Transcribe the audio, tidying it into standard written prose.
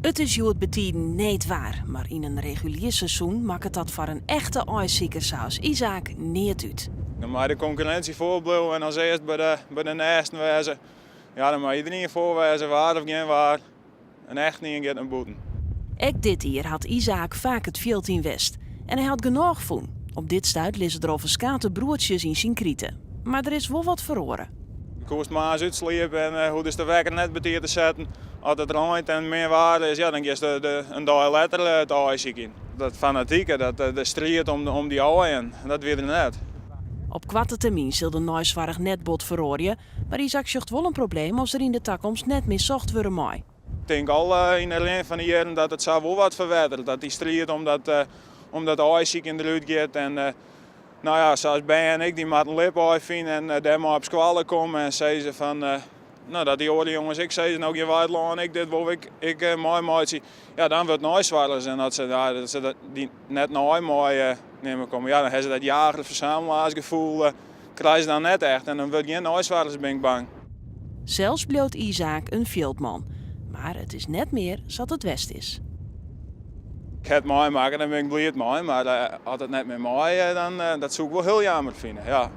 Het is het betiden niet waar, maar in een regulier seizoen maakt dat voor een echte ijszieker zoals Isaac niet uit. Dan moet de concurrentie voorblijven en als eerst bij de naasten wezen. Ja, dan moet iedereen voorwezen, waar of geen waar. En echt niet gaat naar boeten. Ook dit jaar had Isaac vaak het veld in West. En hij had genoeg van. Op dit stuit lezen er over skate broertjes in zijn krieten. Maar er is wel wat verloren. Je koest maar eens uitsliepen en hoe dus de wekker net betiert te zetten. Als het raait en meer waarde is, ja, dan is een dag later het ijsziek in. Dat fanatieke, dat strijd om die aaien, dat weer er net. Op korte termijn zal de nooizwaardig netbod verrooien. Maar Isaac zocht wel een probleem als er in de toekomst net meer zocht worden mooi. Ik denk al in de lijn van de jaren dat het zou wel wat verwerderen. Dat die strijd om dat ijsziek in de lucht gaat. En nou ja, zoals Ben en ik die moeten lip vinden en daar maar op squallen komen en zeggen ze van... nou, dat die oude jongens, ik zei ze nou geen wijdlaan, ik dit wil ik mooi mooi zie. Ja, dan wordt het nooit zwaarder en dat ze dat die net nooit mooi nemen komen. Ja, dan hebben ze dat jaarlijks verzamelaarsgevoel, krijgen ze dan net echt en dan wordt geen nooit zwaarders, ben ik bang. Zelfs bloot Isaac een veldman. Maar het is net meer zoals het West is. Ik ga het mooi maken, dan ben ik blij het mooi, maar als het net meer mooi, dan dat zou ik wel heel jammer vinden, ja.